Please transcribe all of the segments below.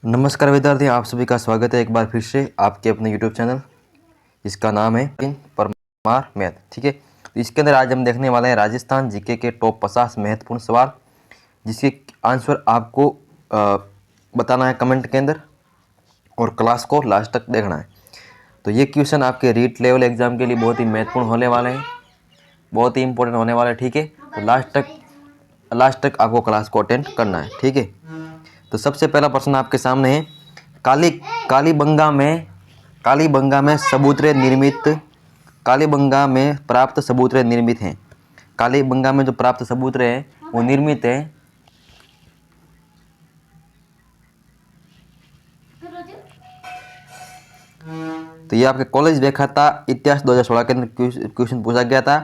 नमस्कार विद्यार्थी, आप सभी का स्वागत है एक बार फिर से आपके अपने YouTube चैनल जिसका नाम है परमार मैथ। ठीक है, तो इसके अंदर आज हम देखने वाले हैं राजस्थान जीके के टॉप 50 महत्वपूर्ण सवाल, जिसके आंसर आपको बताना है कमेंट के अंदर और क्लास को लास्ट तक देखना है। तो ये क्वेश्चन आपके रीट लेवल एग्जाम के लिए बहुत ही महत्वपूर्ण होने वाले हैं, बहुत ही इंपॉर्टेंट होने वाले हैं। ठीक है, तो लास्ट तक आपको क्लास को अटेंड करना है। ठीक है, तो सबसे पहला प्रश्न आपके सामने है, कालीबंगा में सबूतरे निर्मित कालीबंगा में प्राप्त सबूतरे निर्मित हैं। कालीबंगा में जो प्राप्त सबूतरे हैं वो निर्मित है तो ये आपके कॉलेज व्याख्याता इतिहास 2016 के अंदर क्वेश्चन पूछा गया था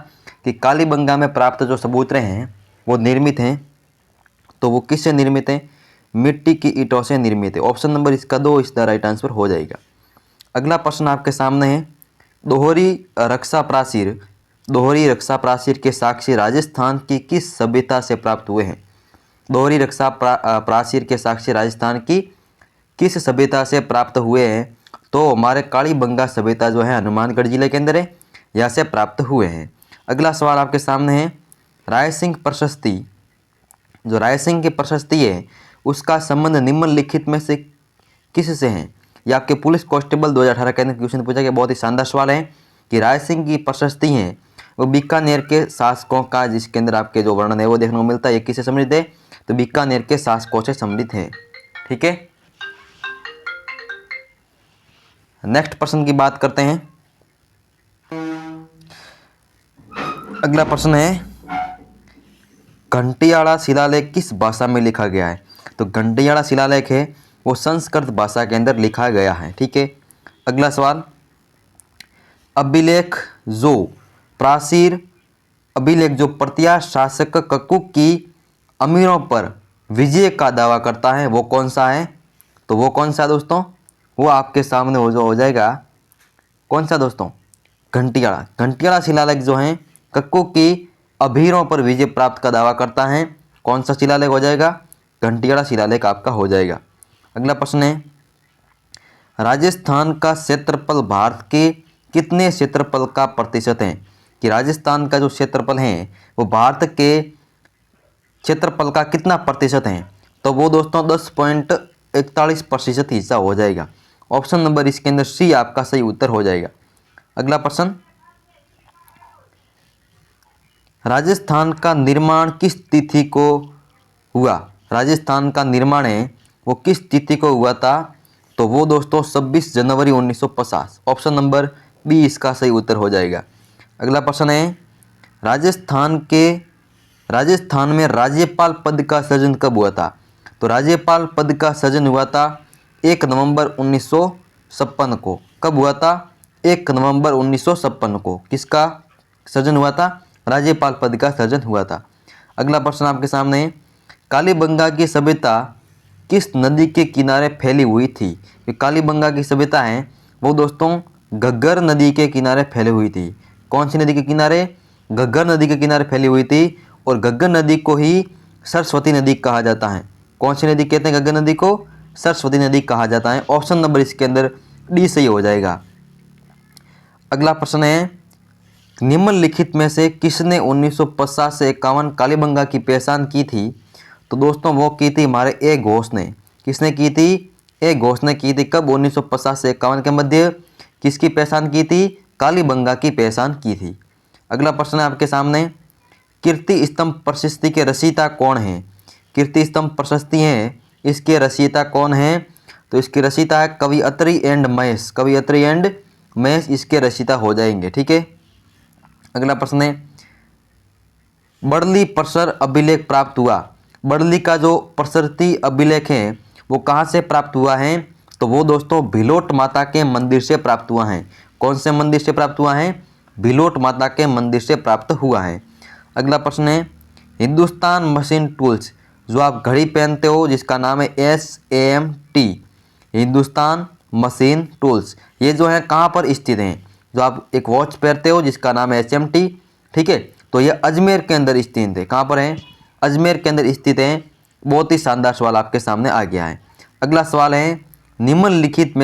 कि कालीबंगा में प्राप्त जो सबूतरे हैं वो निर्मित हैं, तो वो किससे निर्मित हैं? मिट्टी की ईंटों से निर्मित है। ऑप्शन नंबर इसका 2 इसका राइट आंसर हो जाएगा। अगला प्रश्न आपके सामने है, दोहरी रक्षा प्राचीर के साक्ष्य राजस्थान की किस सभ्यता से प्राप्त हुए हैं? दोहरी रक्षा प्राचीर के साक्ष्य राजस्थान की किस सभ्यता से प्राप्त हुए हैं? तो हमारे कालीबंगा सभ्यता जो है हनुमानगढ़ जिले के अंदर है, यहाँ से प्राप्त हुए हैं। अगला सवाल आपके सामने है, रायसिंह प्रशस्ति, जो रायसिंह की प्रशस्ति है उसका संबंध निम्नलिखित में से किस से है? ये आपके पुलिस कांस्टेबल 2018 के अंदर क्वेश्चन पूछा गया। बहुत ही शानदार सवाल है कि रायसिंह की प्रशस्ति है वो बीकानेर के शासकों का, जिसके अंदर आपके जो वर्णन है वो देखने को मिलता है। ये किससे संबंधित है? तो बीकानेर के शासकों से संबंधित है। ठीक है, नेक्स्ट प्रश्न की बात करते हैं। अगला प्रश्न है, घंटियाला शिलालेख किस भाषा में लिखा गया है? तो घंटियाला शिलालेख है वो संस्कृत भाषा के अंदर लिखा गया है। ठीक है, अगला सवाल, अभिलेख जो प्रत्या शासक ककुक की अमीरों पर विजय का दावा करता है वो कौन सा है? तो वो कौन सा दोस्तों? वो आपके सामने हो जाएगा कौन सा दोस्तों? घंटियाला शिलालेख जो है ककुक की अमीरों पर विजय प्राप्त का दावा करता है। कौन सा शिलालेख हो जाएगा? घंटियाला शिलालेख आपका हो जाएगा। अगला प्रश्न है, राजस्थान का क्षेत्रफल भारत के कितने क्षेत्रफल का प्रतिशत है? कि राजस्थान का जो क्षेत्रफल है वो भारत के क्षेत्रफल का कितना प्रतिशत है? तो वो दोस्तों 10.41% हिस्सा हो जाएगा। ऑप्शन नंबर इसके अंदर सी आपका सही उत्तर हो जाएगा। अगला प्रश्न, राजस्थान का निर्माण किस तिथि को हुआ? राजस्थान का निर्माण है वो किस तिथि को हुआ था? तो वो दोस्तों 26 जनवरी 1950। ऑप्शन नंबर बी इसका सही उत्तर हो जाएगा। अगला प्रश्न है, राजस्थान में राज्यपाल पद का सृजन कब हुआ था? तो राज्यपाल पद का सृजन हुआ था 1 नवंबर 1956 को। कब हुआ था? 1 नवंबर 1956 को किसका सृजन हुआ था? राज्यपाल पद का सृजन हुआ था। अगला प्रश्न आपके सामने है, कालीबंगा की सभ्यता किस नदी के किनारे फैली हुई थी? ये कालीबंगा की सभ्यता है वो दोस्तों घग्गर नदी के किनारे फैली हुई थी। कौन सी नदी के किनारे? घग्गर नदी के किनारे फैली हुई थी, और घग्गर नदी को ही सरस्वती नदी कहा जाता है। कौन सी नदी कहते हैं घग्गर नदी को? सरस्वती नदी कहा जाता है। ऑप्शन नंबर इसके अंदर डी सही हो जाएगा। अगला प्रश्न है, निम्नलिखित में से किसने 1950 से 51 कालीबंगा की पहचान की थी? तो दोस्तों वो की थी हमारे ए घोष ने। किसने की थी? ए घोष ने की थी। कब? 1950 से 51 के मध्य किसकी पहचान की थी? कालीबंगा की पहचान की थी। अगला प्रश्न है आपके सामने, कीर्ति स्तंभ प्रशस्ति के रचयिता कौन है? कीर्ति स्तंभ प्रशस्ति है इसके रचयिता कौन है? तो इसके रचयिता है कवि अत्रि एंड महेश इसके रचयिता हो जाएंगे। ठीक है, अगला प्रश्न है, बड़ली प्रसर अभिलेख प्राप्त हुआ। बड़ली का जो प्रसरती अभिलेख है वो कहाँ से प्राप्त हुआ है? तो वो दोस्तों भिलोट माता के मंदिर से प्राप्त हुआ है। कौन से मंदिर से प्राप्त हुआ है? भिलोट माता के मंदिर से प्राप्त हुआ है। अगला प्रश्न है, हिंदुस्तान मशीन टूल्स, जो आप घड़ी पहनते हो जिसका नाम है SAMT, हिंदुस्तान मशीन टूल्स, ये जो है कहाँ पर स्थित हैं? जो आप एक वॉच पहनते हो जिसका नाम है SMT, ठीक है, तो ये अजमेर के अंदर स्थित है। कहाँ पर है? अजमेर के अंदर स्थित है। बहुत ही शानदार सवाल आपके सामने आ गया है। अगला सवाल है, निम्नलिखित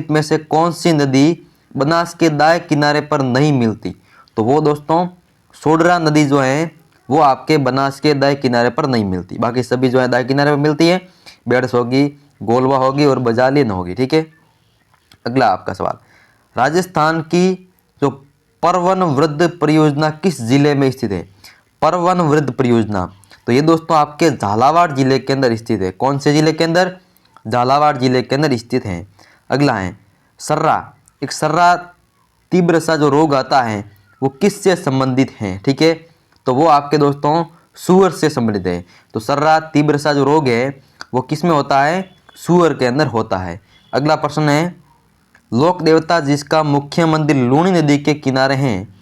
में से कौन सी नदी बनास के दाएं किनारे पर नहीं मिलती? तो वो दोस्तों सोडरा नदी जो है वो आपके बनास के दाएं किनारे पर नहीं मिलती, बाकी सभी जो है दाएं किनारे पर मिलती है। बेड़स होगी, गोलवा होगी और बजालियन होगी, ठीक है। अगला आपका सवाल, राजस्थान की जो परवन वृद्ध परियोजना किस जिले में स्थित है? परवन वृद्ध परियोजना, तो ये दोस्तों आपके झालावाड़ जिले के अंदर स्थित है। कौन से जिले के अंदर? झालावाड़ जिले के अंदर स्थित है। अगला है सर्रा, एक सर्रा तीव्र सा जो रोग आता है वो किससे संबंधित है? ठीक है, तो वो आपके दोस्तों सूअर से संबंधित है। तो सर्रा तीव्र सा जो रोग है वो किस में होता है? सूअर के अंदर होता है। अगला प्रश्न है, लोक देवता जिसका मुख्य मंदिर लूणी नदी के किनारे हैं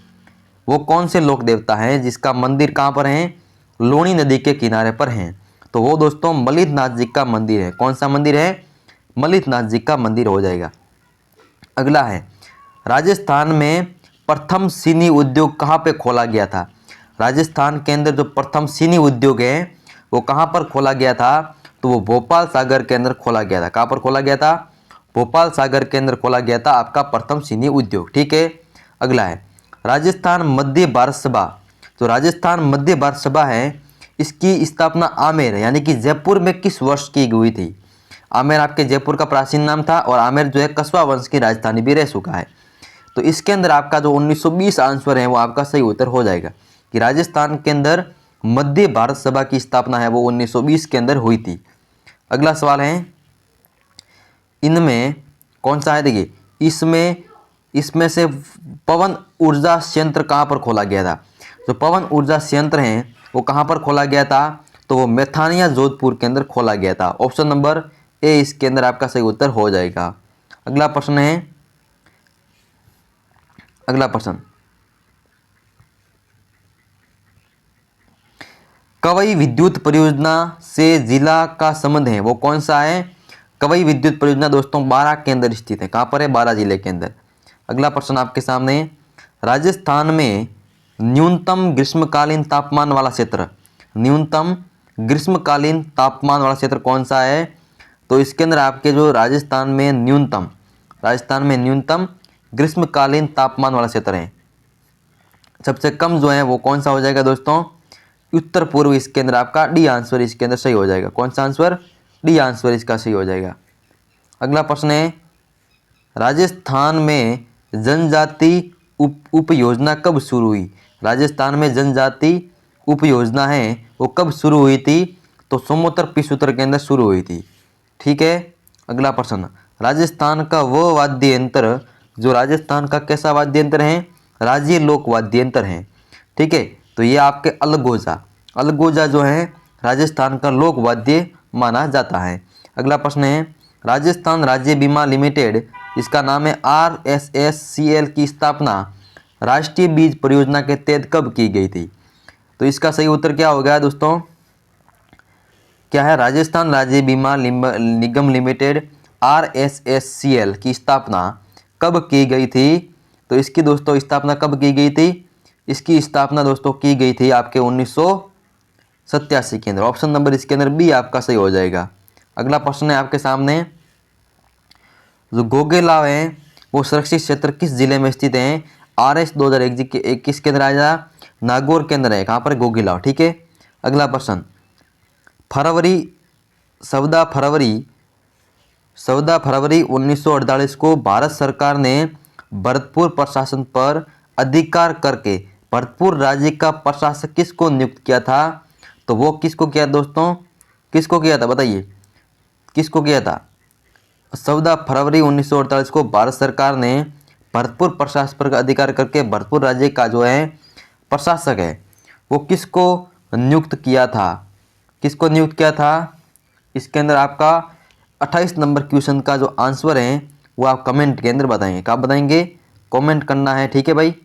वो कौन से लोक देवता हैं जिसका मंदिर कहाँ पर है? लूणी नदी के किनारे पर हैं। तो वो दोस्तों मलितनाथ जी का मंदिर है। कौन सा मंदिर है? मलितनाथ जी का मंदिर हो जाएगा। अगला है, राजस्थान में प्रथम चीनी उद्योग कहाँ पे खोला गया था? राजस्थान के अंदर जो प्रथम चीनी उद्योग है वो कहाँ पर खोला गया था? तो वो भोपाल सागर के अंदर खोला गया था। कहाँ पर खोला गया था? भोपाल सागर के अंदर खोला गया था आपका प्रथम चीनी उद्योग, ठीक है। अगला है, राजस्थान मध्य भारत सभा, तो राजस्थान मध्य भारत सभा है इसकी स्थापना आमेर यानी कि जयपुर में किस वर्ष की हुई थी? आमेर आपके जयपुर का प्राचीन नाम था और आमेर जो है कस्बा वंश की राजधानी भी रह चुका है। तो इसके अंदर आपका जो 1920 आंसर है वो आपका सही उत्तर हो जाएगा कि राजस्थान के अंदर मध्य भारत सभा की स्थापना है वो 1920 के अंदर हुई थी। अगला सवाल है, इनमें कौन सा है? देखिए इसमें से पवन ऊर्जा संयंत्र कहाँ पर खोला गया था? जो पवन ऊर्जा संयंत्र हैं वो कहाँ पर खोला गया था? तो वो मैथानिया जोधपुर के अंदर खोला गया था। ऑप्शन नंबर ए इसके अंदर आपका सही उत्तर हो जाएगा। अगला प्रश्न है, अगला प्रश्न, कवई विद्युत परियोजना से जिला का संबंध है वो कौन सा है? कवई विद्युत परियोजना दोस्तों बारां के अंदर स्थित है। कहाँ पर है? बारां जिले के अंदर। अगला प्रश्न आपके सामने, राजस्थान में न्यूनतम ग्रीष्मकालीन तापमान वाला क्षेत्र, न्यूनतम ग्रीष्मकालीन तापमान वाला क्षेत्र कौन सा है? तो इसके अंदर आपके जो राजस्थान में न्यूनतम ग्रीष्मकालीन तापमान वाला क्षेत्र है, सबसे कम जो है वो कौन सा हो जाएगा दोस्तों? उत्तर पूर्व। इसके अंदर आपका डी आंसर इसके अंदर सही हो जाएगा। कौन सा आंसर? डी आंसर इसका सही हो जाएगा। अगला प्रश्न है, राजस्थान में जनजाति उप योजना कब शुरू हुई? राजस्थान में जनजाति उप योजना है वो कब शुरू हुई थी? तो 74-75 के अंदर शुरू हुई थी, ठीक है। अगला प्रश्न, राजस्थान का वो वाद्य यंत्र जो राजस्थान का कैसा वाद्य यंत्र है? राज्य लोक वाद्य यंत्र है, ठीक है। तो ये आपके अलगोजा जो है राजस्थान का लोक वाद्य माना जाता है। अगला प्रश्न है, राजस्थान राज्य बीमा लिमिटेड इसका नाम है RSSCL की स्थापना राष्ट्रीय बीज परियोजना के तहत कब की गई थी? तो इसका सही उत्तर क्या हो गया दोस्तों? क्या है? राजस्थान राज्य बीमा निगम लिमिटेड RSSCL की स्थापना कब की गई थी? तो इसकी दोस्तों स्थापना कब की गई थी? इसकी स्थापना दोस्तों की गई थी आपके 1987 के अंदर। ऑप्शन नंबर इसके अंदर बी आपका सही हो जाएगा। अगला प्रश्न है आपके सामने, जो गोगेलाव है वो सुरक्षित क्षेत्र किस जिले में स्थित है? RS 2021 के अंदर आया, नागौर के अंदर है। कहाँ पर? गोगेलाव, ठीक है। अगला प्रश्न, 14 फरवरी 1948 को भारत सरकार ने भरतपुर प्रशासन पर अधिकार करके भरतपुर राज्य का प्रशासक किसको नियुक्त किया था? तो वो किसको किया दोस्तों? किसको किया था बताइए, किसको किया था? 14 फरवरी 1948 को भारत सरकार ने भरतपुर प्रशासन पर अधिकार करके भरतपुर राज्य का जो है प्रशासक है वो किसको नियुक्त किया था? किसको नियुक्त किया था? इसके अंदर आपका 28 नंबर क्वेश्चन का जो आंसर है वो आप कमेंट के अंदर बताएंगे। कहाँ बताएंगे? कमेंट करना है, ठीक है भाई।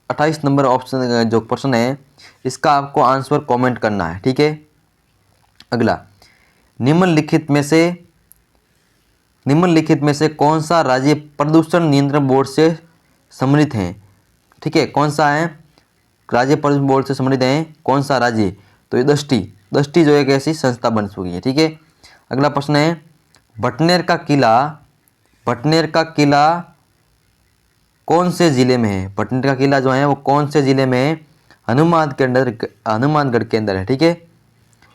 28 नंबर ऑप्शन जो प्रश्न है इसका आपको आंसर कमेंट करना है, ठीक है। अगला, निम्नलिखित में से कौन सा राज्य प्रदूषण नियंत्रण बोर्ड से सम्मिलित है? ठीक है, कौन सा है राज्य प्रदूषण बोर्ड से सम्मिलित है? कौन सा राज्य? तो ये दृष्टि जो एक ऐसी संस्था बन चुकी है, ठीक है। अगला प्रश्न है भटनेर का किला कौन से जिले में है? भटनेर का किला जो है वो कौन से जिले में है? हनुमानगढ़ के अंदर है। ठीक है।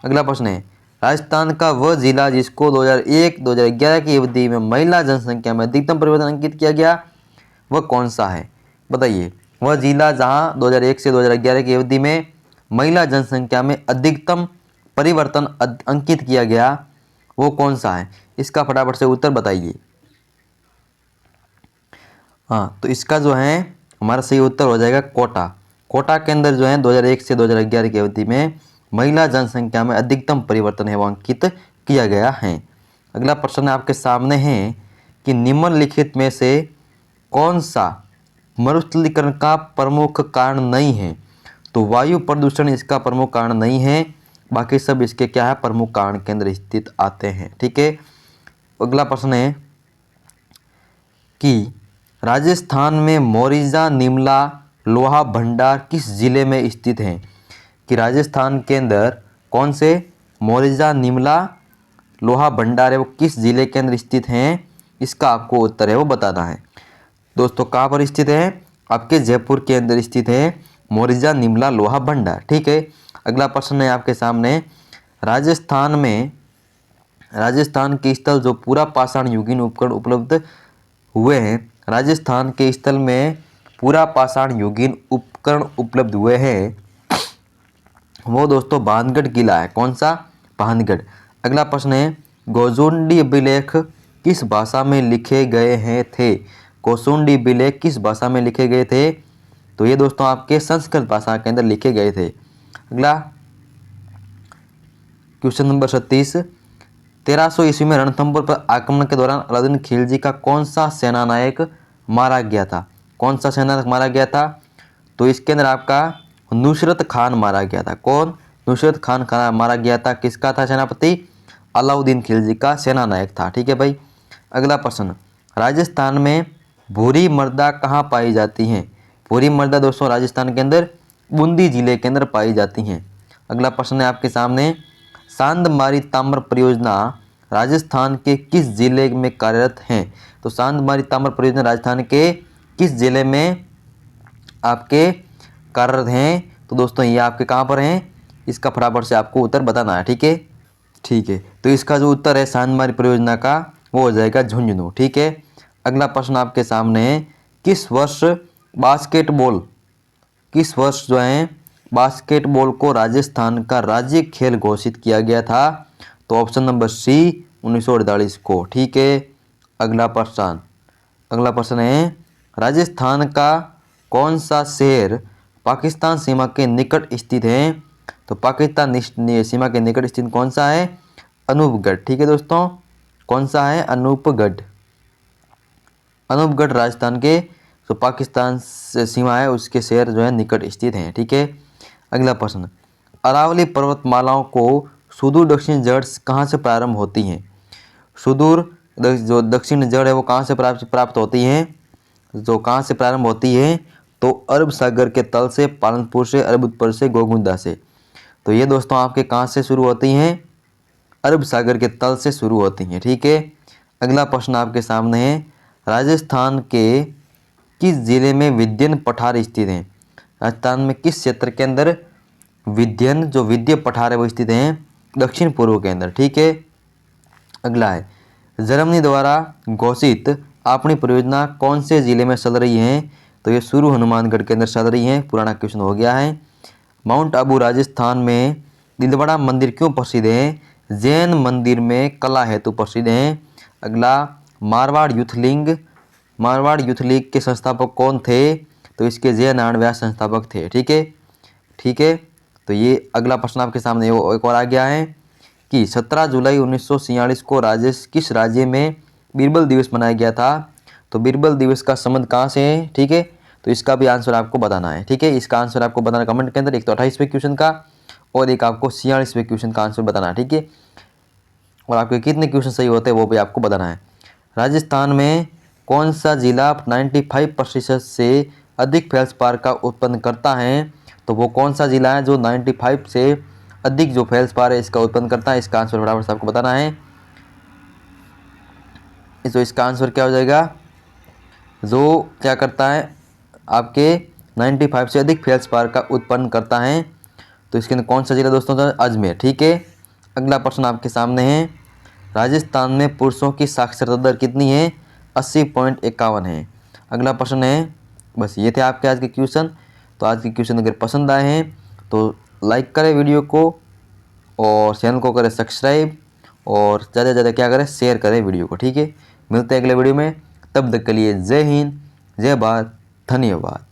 अगला प्रश्न है राजस्थान का वह जिला जिसको 2001-2011 की अवधि में महिला जनसंख्या में अधिकतम परिवर्तन अंकित किया गया, वह कौन सा है? बताइए। वह जिला जहां 2001 से 2011 की अवधि में महिला जनसंख्या में अधिकतम परिवर्तन अंकित किया गया, वो कौन सा है? इसका फटाफट से उत्तर बताइए। हाँ, तो इसका जो है हमारा सही उत्तर हो जाएगा कोटा। कोटा के अंदर जो है 2001 से 2011 की अवधि में महिला जनसंख्या में अधिकतम परिवर्तन है वो अंकित किया गया है। अगला प्रश्न आपके सामने है कि निम्नलिखित में से कौन सा मरुस्थलीकरण का प्रमुख कारण नहीं है? तो वायु प्रदूषण इसका प्रमुख कारण नहीं है, बाकी सब इसके क्या है? प्रमुख कारण के अंदर स्थित आते हैं। ठीक है। अगला प्रश्न है कि राजस्थान में मोरिजा निमला लोहा भंडार किस जिले में स्थित है? कि राजस्थान के अंदर कौन से मोरिजा निमला लोहा भंडार है वो किस जिले के अंदर स्थित हैं? इसका आपको उत्तर है वो बताना है। दोस्तों कहाँ पर स्थित है? आपके जयपुर के अंदर स्थित है मोरिजा निमला लोहा भंडार। ठीक है। अगला प्रश्न है आपके सामने राजस्थान के स्थल जो पूरा पाषाण युगीन उपकरण उपलब्ध हुए हैं, राजस्थान के स्थल में पूरा पाषाण युगीन उपकरण उपलब्ध हुए हैं, वो दोस्तों भानगढ़ किला है। कौन सा? भानगढ़। अगला प्रश्न है गोजुंडी अभिलेख किस भाषा में लिखे गए हैं थे? गोजुंडी अभिलेख किस भाषा में लिखे गए थे? तो ये दोस्तों आपके संस्कृत भाषा के अंदर लिखे गए थे। अगला क्वेश्चन नंबर 36, 1300 ईस्वी में रणथंभौर पर आक्रमण के दौरान अलाउद्दीन खिलजी का कौन सा सेनानायक मारा गया था? कौन सा सेनानायक मारा गया था? तो इसके अंदर आपका नुसरत खान मारा गया था। कौन? नुसरत खान मारा गया था। किसका था सेनापति? अलाउद्दीन खिलजी का सेनानायक था। ठीक है भाई। अगला प्रश्न, राजस्थान में भूरी मर्दा कहाँ पाई जाती हैं? भूरी मर्दा दोस्तों राजस्थान के अंदर बूंदी जिले के अंदर पाई जाती हैं। अगला प्रश्न है आपके सामने सान्दमारी ताम्र परियोजना राजस्थान के किस जिले में कार्यरत हैं? तो सान्दमारी ताम्र परियोजना राजस्थान के किस जिले में आपके कार्यरत हैं? तो दोस्तों ये आपके कहाँ पर हैं? इसका फटाफट से आपको उत्तर बताना है। ठीक है। ठीक है, तो इसका जो उत्तर है सान्दमारी परियोजना का वो हो जाएगा झुंझुनू। ठीक है। अगला प्रश्न आपके सामने है किस वर्ष जो है बास्केटबॉल को राजस्थान का राज्य खेल घोषित किया गया था? तो ऑप्शन नंबर सी 1948 को। ठीक है। अगला प्रश्न है राजस्थान का कौन सा शहर पाकिस्तान सीमा के निकट स्थित है? तो पाकिस्तान सीमा के निकट स्थित कौन सा है? अनूपगढ़। ठीक है दोस्तों, कौन सा है? अनूपगढ़ राजस्थान के जो पाकिस्तान से सीमा है उसके शहर जो है निकट स्थित हैं। ठीक है। अगला प्रश्न, अरावली पर्वतमालाओं को सुदूर दक्षिण जड़ कहाँ से प्रारंभ होती हैं? सुदूर जो दक्षिण जड़ है वो कहाँ से प्राप्त होती हैं? जो कहाँ से प्रारंभ होती है? तो अरब सागर के तल से, पालनपुर से, अरब उत्तर से, गोगुंदा से। तो ये दोस्तों आपके कहाँ से शुरू होती हैं? अरब सागर के तल से शुरू होती हैं। ठीक है। अगला प्रश्न आपके सामने है राजस्थान के किस जिले में विंध्यन पठार स्थित हैं? राजस्थान में किस क्षेत्र के अंदर विंध्य पठार है वो स्थित हैं? दक्षिण पूर्व के अंदर। ठीक है। अगला है जर्मनी द्वारा घोषित अपनी परियोजना कौन से जिले में चल रही है? तो ये शुरू हनुमानगढ़ के अंदर चल रही है। पुराना क्वेश्चन हो गया है। माउंट आबू राजस्थान में दिलवाड़ा मंदिर क्यों प्रसिद्ध है? जैन मंदिर में कला हेतु प्रसिद्ध है। अगला मारवाड़ यूथ लीग के संस्थापक कौन थे? तो इसके जय नारायण व्यास संस्थापक थे। ठीक है। ठीक है, तो ये अगला प्रश्न आपके सामने एक और आ गया है कि 17 जुलाई 1946 को किस राज्य में बीरबल दिवस मनाया गया था? तो बीरबल दिवस का संबंध कहाँ से है? ठीक है, तो इसका भी आंसर आपको बताना है। ठीक है, इसका आंसर आपको बताना कमेंट के अंदर। एक तो 28वें क्वेश्चन का और एक आपको 46वें क्वेश्चन का आंसर बताना है। ठीक है, और आपके कितने क्वेश्चन सही होते हैं वो भी आपको बताना है। राजस्थान में कौन सा जिला 95% से अधिक फेल्सपार का उत्पन्न करता है? तो वो कौन सा जिला है जो 95 से अधिक जो फेल्सपार है इसका उत्पन्न करता है? इसका आंसर फटाफट से आपको बताना है। तो इसका आंसर क्या हो जाएगा, जो क्या करता है आपके 95 से अधिक फेल्स पार का उत्पन्न करता है। तो इसके अंदर कौन सा जिला दोस्तों था, अजमेर। ठीक है, अगला प्रश्न आपके सामने है, राजस्थान में पुरुषों की साक्षरता दर कितनी है, 80.51 है। अगला प्रश्न है, बस ये थे आपके आज के क्वेश्चन। तो आज के क्वेश्चन अगर पसंद आए हैं तो लाइक करें वीडियो को और चैनल को करें सब्सक्राइब और ज़्यादा से ज़्यादा क्या करें, शेयर करें वीडियो को। ठीक है, मिलते हैं अगले वीडियो में, तब तक के लिए जय हिंद, जय भारत, धन्यवाद।